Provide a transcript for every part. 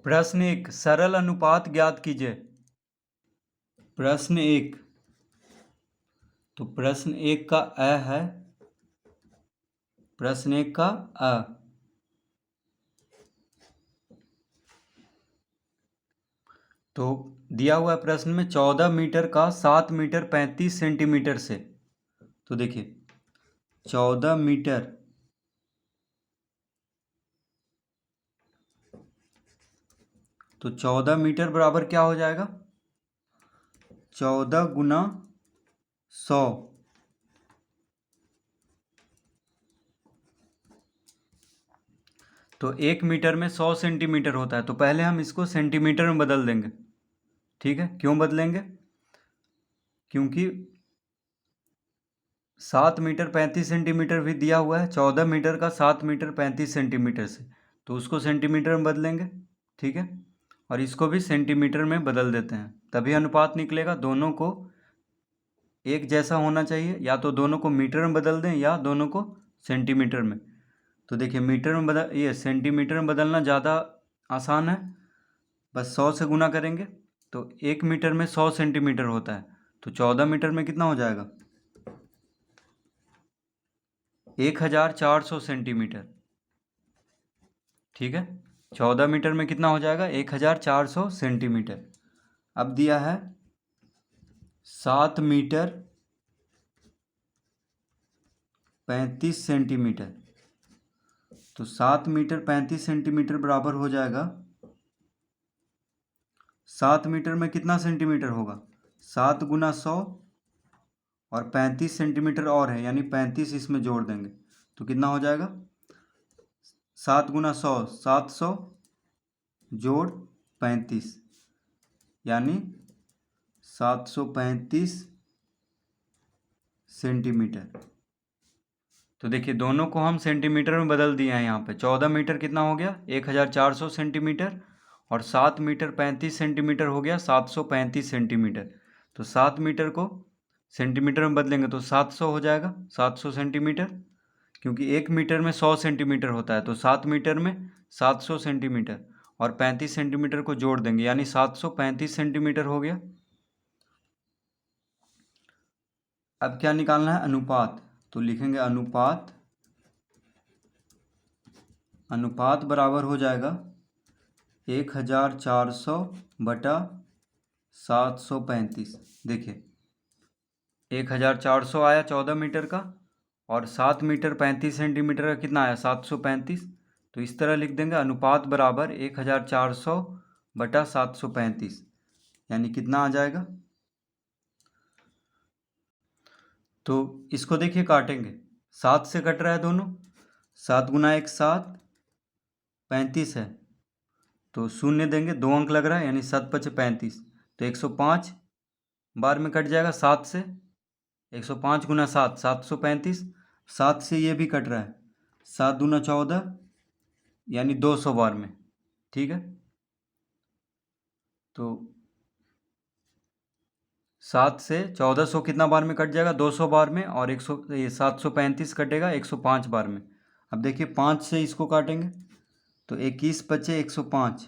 प्रश्न 1 सरल अनुपात ज्ञात कीजिए। प्रश्न 1 तो प्रश्न 1 का अ है, प्रश्न 1 का अ। तो दिया हुआ है प्रश्न में 14 मीटर का 7 मीटर 35 सेंटीमीटर से। तो देखिए 14 मीटर तो 14 मीटर बराबर क्या हो जाएगा? 14 गुना 100। तो 1 मीटर में 100 सेंटीमीटर होता है, तो पहले हम इसको सेंटीमीटर में बदल देंगे। ठीक है, क्यों बदलेंगे? क्योंकि 7 मीटर 35 सेंटीमीटर भी दिया हुआ है, 14 मीटर का 7 मीटर 35 सेंटीमीटर से, तो उसको सेंटीमीटर में बदलेंगे। ठीक है, और इसको भी सेंटीमीटर में बदल देते हैं, तभी अनुपात निकलेगा। दोनों को एक जैसा होना चाहिए, या तो दोनों को मीटर में बदल दें या दोनों को सेंटीमीटर में। तो देखिए मीटर में ये सेंटीमीटर में बदलना ज़्यादा आसान है, बस 100 से गुना करेंगे। तो 1 मीटर में 100 सेंटीमीटर होता है, तो 14 मीटर में कितना हो जाएगा? 1400 सेंटीमीटर। ठीक है, 14 मीटर में कितना हो जाएगा? 1400 सेंटीमीटर। अब दिया है 7 मीटर 35 सेंटीमीटर। तो 7 मीटर 35 सेंटीमीटर बराबर हो जाएगा, 7 मीटर में कितना सेंटीमीटर होगा? 7 गुना 100 और 35 सेंटीमीटर और है, यानी 35 इसमें जोड़ देंगे तो कितना हो जाएगा? 7 गुना 100 700 जोड़ 35, यानी 735 सेंटीमीटर। तो देखिए दोनों को हम सेंटीमीटर में बदल दिए हैं। यहाँ पे 14 मीटर कितना हो गया? 1400 सेंटीमीटर, और 7 मीटर 35 सेंटीमीटर हो गया 735 सेंटीमीटर। तो 7 मीटर को सेंटीमीटर में बदलेंगे तो 700 हो जाएगा, 700 सेंटीमीटर। क्योंकि 1 मीटर में 100 सेंटीमीटर होता है, तो 7 मीटर में 700 सेंटीमीटर और 35 सेंटीमीटर को जोड़ देंगे, यानी 735 सेंटीमीटर हो गया। अब क्या निकालना है? अनुपात। तो लिखेंगे अनुपात बराबर हो जाएगा 1400 बटा 735। देखिए 1400 आया 14 मीटर का, और 7 मीटर 35 सेंटीमीटर का कितना आया? 735। तो इस तरह लिख देंगे अनुपात बराबर 1400 बटा 735, यानी कितना आ जाएगा? तो इसको देखिए काटेंगे, 7 से कट रहा है दोनों, 7 गुना 1 7, 35 है तो शून्य देंगे, 2 अंक लग रहा है, यानी 7 पचे 35, तो 105 बार में कट जाएगा 7 से। 105 गुना 7 735, 7 से ये भी कट रहा है, 7 दूना 14, यानी 200 बार में। ठीक है, तो 7 से 1400 कितना बार में कट जाएगा? 200 बार में, और 735 कटेगा 105 बार में। अब देखिए 5 से इसको काटेंगे तो 21 पचे 105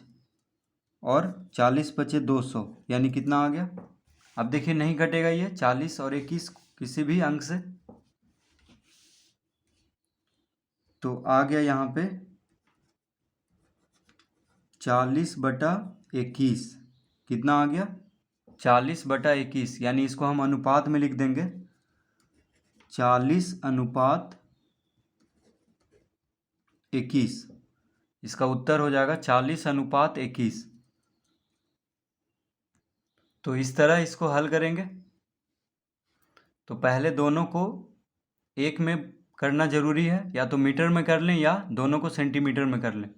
और 40 पचे 200, यानी कितना आ गया? अब देखिए नहीं कटेगा ये 40 और 21 किसी भी अंक से, तो आ गया यहाँ पे 40 बटा 21। कितना आ गया? 40 बटा 21, यानी इसको हम अनुपात में लिख देंगे 40 अनुपात 21। इसका उत्तर हो जाएगा 40 अनुपात 21। तो इस तरह इसको हल करेंगे। तो पहले दोनों को एक में करना जरूरी है, या तो मीटर में कर लें या दोनों को सेंटीमीटर में कर लें,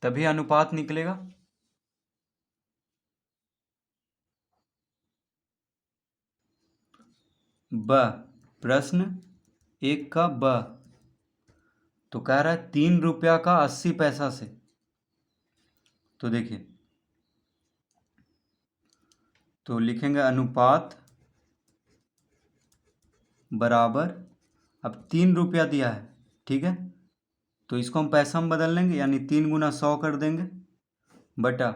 तभी अनुपात निकलेगा। ब, प्रश्न 1 का ब, तो कह रहा है 3 रुपया का 80 पैसा से। तो देखिए, तो लिखेंगे अनुपात बराबर, अब 3 रुपया दिया है, ठीक है, तो इसको हम पैसा में बदल लेंगे, यानी 3 गुना 100 कर देंगे बटा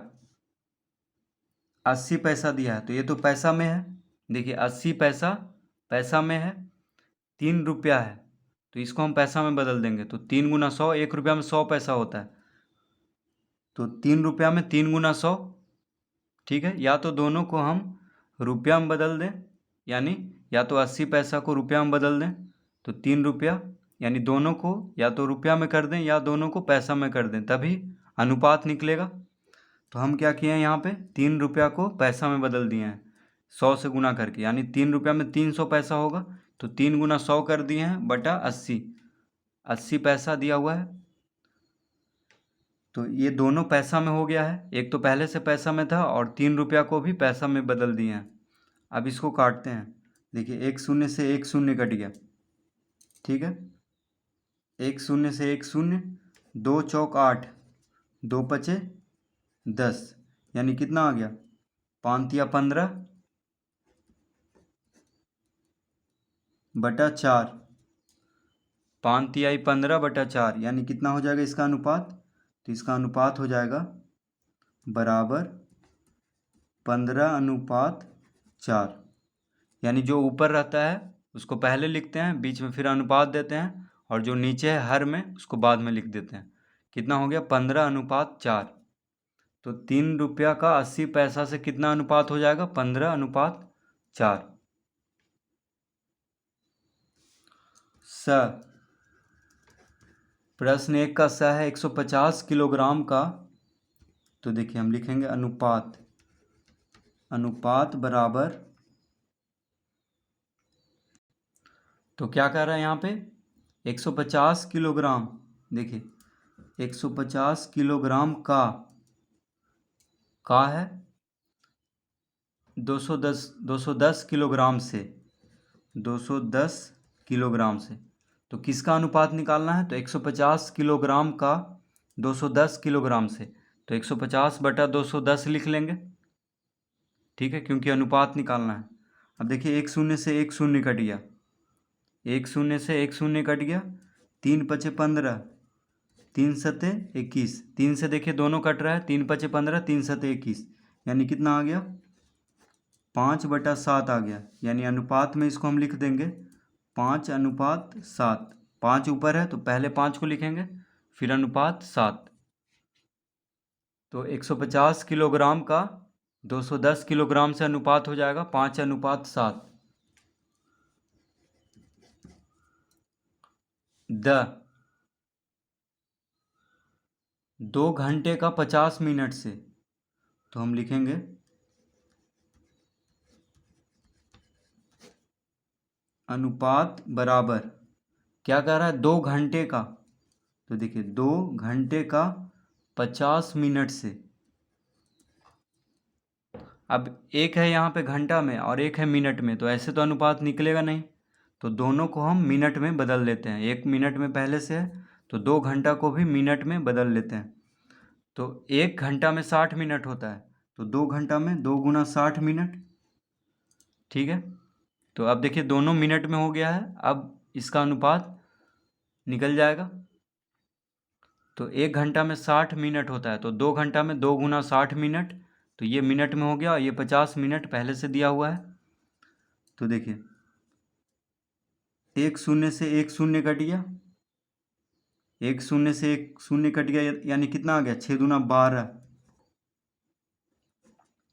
80 पैसा दिया है, तो ये तो पैसा में है। देखिए 80 पैसा पैसा में है, 3 रुपया है, तो इसको हम पैसा में बदल देंगे। तो 3 गुना 100, 1 रुपया में 100 पैसा होता है, तो 3 रुपया में 3 गुना 100। ठीक है, या तो दोनों को हम रुपया में बदल दें, यानी या तो 80 पैसा को रुपया में बदल दें, तो 3 रुपया, यानी दोनों को या तो रुपया में कर दें या दोनों को पैसा में कर दें, तभी अनुपात निकलेगा। तो हम क्या किए हैं, यहाँ पे 3 रुपया को पैसा में बदल दिए हैं 100 से गुना करके, यानी 3 रुपया में 300 पैसा होगा, तो 3 गुना 100 कर दिए हैं बटा 80, 80 पैसा दिया हुआ है। तो ये दोनों पैसा में हो गया है, एक तो पहले से पैसा में था और 3 रुपया को भी पैसा में बदल दिए हैं। अब इसको काटते हैं। देखिए 1 शून्य से 1 शून्य कट गया, ठीक है, 1 शून्य से 1 शून्य, 2 चौक 8, 2 पचे 10, यानी कितना आ गया, 5 या 15 बटा 4, 5 तिहाई 15 बटा 4, यानी कितना हो जाएगा इसका अनुपात। तो इसका अनुपात हो जाएगा बराबर 15:4, यानी जो ऊपर रहता है उसको पहले लिखते हैं, बीच में फिर अनुपात देते हैं, और जो नीचे है हर में उसको बाद में लिख देते हैं। कितना हो गया, 15:4। तो 3 रुपया का 80 पैसा से कितना अनुपात हो जाएगा, 15:4। प्रश्न 1 का स है 150 किलोग्राम का। तो देखिए हम लिखेंगे अनुपात बराबर, तो क्या कह रहा है यहाँ पे, 150 किलोग्राम। देखिए 150 किलोग्राम का है 210 किलोग्राम से, 210 किलोग्राम से। तो किसका अनुपात निकालना है, तो 150 किलोग्राम का 210 किलोग्राम से, तो 150 बटा 210 लिख लेंगे, ठीक है, क्योंकि अनुपात निकालना है। अब देखिए 1 शून्य से 1 शून्य कट गया, 1 शून्य से 1 शून्य कट गया, 3 पचे 15, 3 सते 21, 3 से देखिए दोनों कट रहा है, 3 पचे 15, 3 सते 21, यानी कितना आ गया, 5/7 आ गया, यानी अनुपात में इसको हम लिख देंगे 5:7। 5 ऊपर है तो पहले 5 को लिखेंगे, फिर अनुपात 7। तो 150 किलोग्राम का 210 किलोग्राम से अनुपात हो जाएगा 5:7। 2 घंटे का 50 मिनट से, तो हम लिखेंगे अनुपात बराबर, क्या कह रहा है, 2 घंटे का, तो देखिए 2 घंटे का 50 मिनट से। अब एक है यहाँ पे घंटा में और एक है मिनट में, तो ऐसे तो अनुपात निकलेगा नहीं, तो दोनों को हम मिनट में बदल लेते हैं। 1 मिनट में पहले से है, तो 2 घंटा को भी मिनट में बदल लेते हैं। तो 1 घंटा में 60 मिनट होता है, तो 2 घंटा में 2 गुना 60 मिनट, ठीक है। तो अब देखिए दोनों मिनट में हो गया है, अब इसका अनुपात निकल जाएगा। तो 1 घंटा में 60 मिनट होता है, तो 2 घंटा में 2 गुना 60 मिनट, तो ये मिनट में हो गया, ये 50 मिनट पहले से दिया हुआ है। तो देखिए 1 शून्य से 1 शून्य कट गया, 1 शून्य से 1 शून्य कट गया, यानी कितना आ गया, 6 दूना 12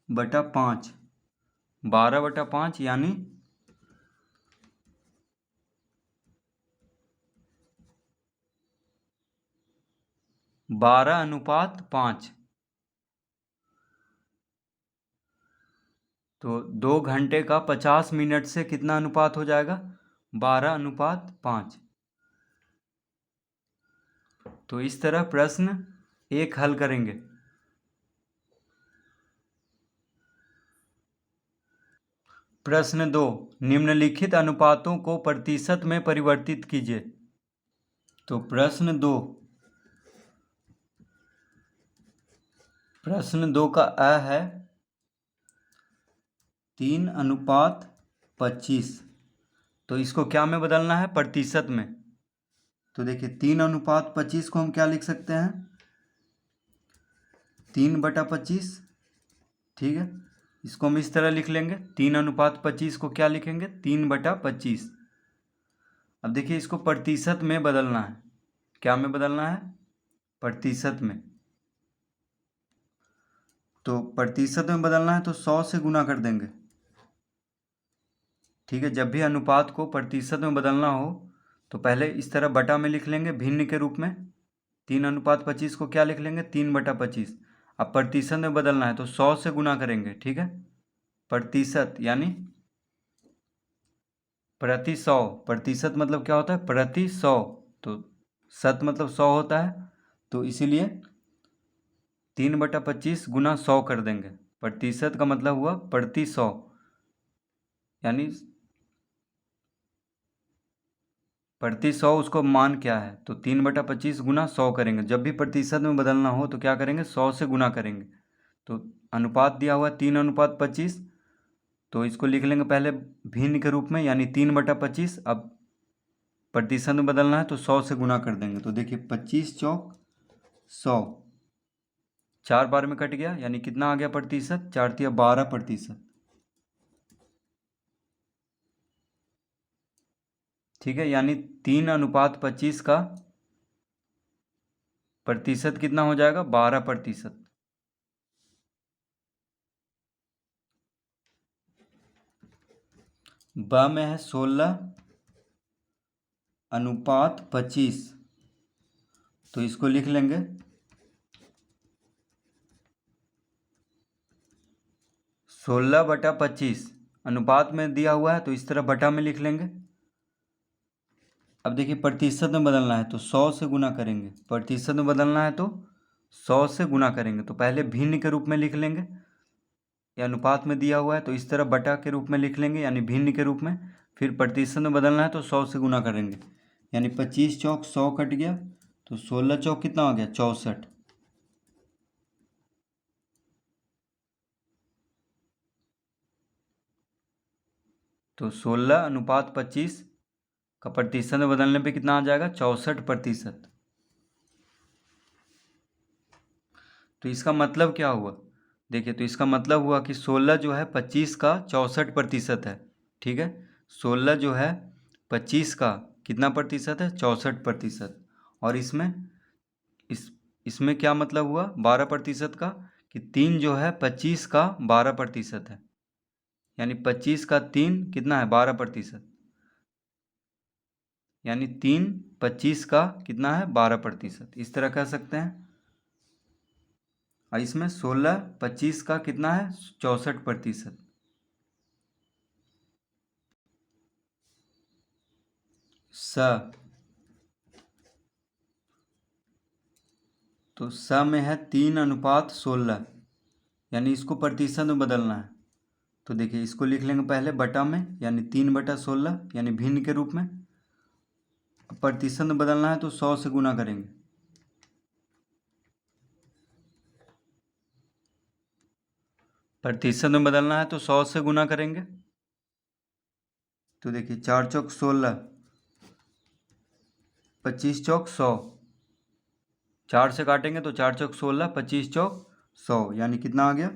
बटा 5, 12 बटा 5, यानी 12:5। तो 2 घंटे का 50 मिनट से कितना अनुपात हो जाएगा, 12:5। तो इस तरह प्रश्न 1 हल करेंगे। प्रश्न 2, निम्नलिखित अनुपातों को प्रतिशत में परिवर्तित कीजिए। तो प्रश्न 2 का अ है 3:25। तो इसको क्या में बदलना है, प्रतिशत में। तो देखिए 3:25 को हम क्या लिख सकते हैं, 3/25। ठीक है, इसको हम इस तरह लिख लेंगे, 3:25 को क्या लिखेंगे, 3/25। अब देखिए इसको प्रतिशत में बदलना है। क्या में बदलना है, प्रतिशत में। तो प्रतिशत में बदलना है तो 100 से गुना कर देंगे। ठीक है, जब भी अनुपात को प्रतिशत में बदलना हो तो पहले इस तरह बटा में लिख लेंगे भिन्न के रूप में। 3:25 को क्या लिख लेंगे, 3/25। अब प्रतिशत में बदलना है तो 100 से गुना करेंगे। ठीक है, प्रतिशत यानी प्रति 100। प्रतिशत मतलब क्या होता है, प्रति 100। तो शत मतलब 100 होता है, तो इसीलिए 3/25 गुना 100 कर देंगे। प्रतिशत का मतलब हुआ प्रति 100, यानी प्रति 100 उसको मान क्या है, तो 3/25 गुना 100 करेंगे। जब भी प्रतिशत में बदलना हो तो क्या करेंगे, 100 से गुना करेंगे। तो अनुपात दिया हुआ 3:25, तो इसको लिख लेंगे पहले भिन्न के रूप में, यानी 3/25। अब प्रतिशत में बदलना है तो 100 से गुना कर देंगे। तो देखिए 25 चौक 100, 4 बार में कट गया, यानी कितना आ गया प्रतिशत, 4 तिया 12%। ठीक है, यानी 3:25 का प्रतिशत कितना हो जाएगा, 12%। ब में है 16:25, तो इसको लिख लेंगे 16/25। अनुपात में दिया हुआ है तो इस तरह बटा में लिख लेंगे। अब देखिए प्रतिशत में बदलना है तो 100 से गुना करेंगे। प्रतिशत में बदलना है तो 100 से गुना करेंगे। तो पहले भिन्न के रूप में लिख लेंगे, ये अनुपात में दिया हुआ है तो इस तरह बटा के रूप में लिख लेंगे, यानी भिन्न के रूप में। फिर प्रतिशत में बदलना है तो 100 से गुना करेंगे, यानी 25 चौक 100 कट गया, तो 16 चौक कितना हो गया, 64। तो 16:25 का प्रतिशत में बदलने पे कितना आ जाएगा, 64%। तो इसका मतलब क्या हुआ, देखिए तो इसका मतलब हुआ कि 16 जो है 25 का 64% है। ठीक है, 16 जो है 25 का कितना प्रतिशत है, 64%। और इसमें क्या मतलब हुआ 12% का, कि 3 जो है 25 का 12% है, यानी 25 का 3 कितना है, 12%। यानी 3 25 का कितना है, 12%। इस तरह कह सकते हैं। और इसमें 16 25 का कितना है, 64%। स तो स में है 3:16, यानी इसको प्रतिशत में बदलना है। तो देखिए इसको लिख लेंगे पहले बटा में, यानी 3/16, यानी भिन्न के रूप में। प्रतिशत में बदलना है तो 100 से गुना करेंगे। प्रतिशत में बदलना है तो 100 से गुना करेंगे। तो देखिए 4 चौक 16, 25 चौक 100, 4 से काटेंगे तो 4 चौक 16, 25 चौक 100, यानी कितना आ गया,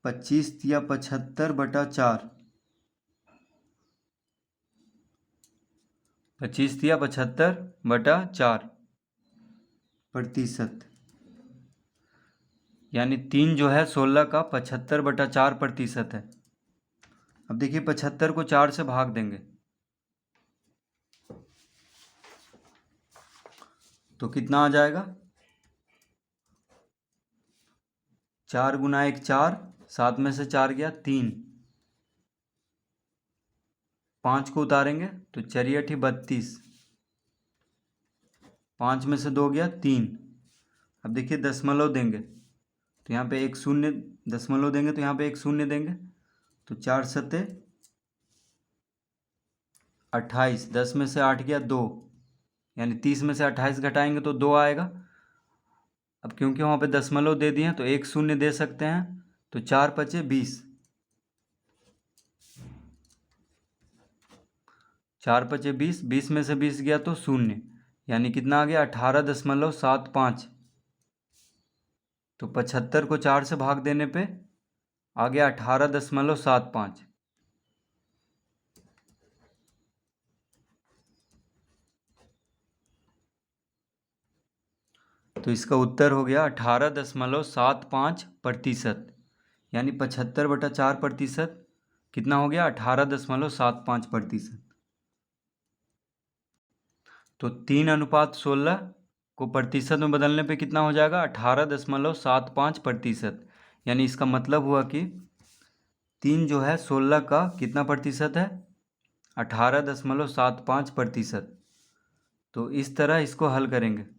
25 तिया 75/4। 25 तिया 75/4 प्रतिशत, यानी 3 जो है 16 का 75/4% है। अब देखिए 75 को 4 से भाग देंगे तो कितना आ जाएगा, 4 गुना 1 4, 7 में से 4 गया 3, 5 को उतारेंगे तो 4 8 32, 5 में से 2 गया 3। अब देखिए दशमलव देंगे तो यहाँ पे एक शून्य, दशमलव देंगे तो यहाँ पे एक शून्य देंगे, तो 4 सत्ते 28, 10 में से 8 गया 2, यानी 30 में से 28 घटाएंगे तो 2 आएगा। अब क्योंकि वहाँ पे दशमलव दे दिए हैं तो एक शून्य दे सकते हैं, तो 4 5 20, 4×5 = 20, 20 में से 20 गया तो 0, यानी कितना आ गया 18.75। तो 75 को 4 से भाग देने पे आ गया 18.75। तो इसका उत्तर हो गया 18.75%, यानी 75/4% कितना हो गया 18.75%। तो 3:16 को प्रतिशत में बदलने पे कितना हो जाएगा 18.75%, यानी इसका मतलब हुआ कि 3 जो है 16 का कितना प्रतिशत है 18.75%। तो इस तरह इसको हल करेंगे।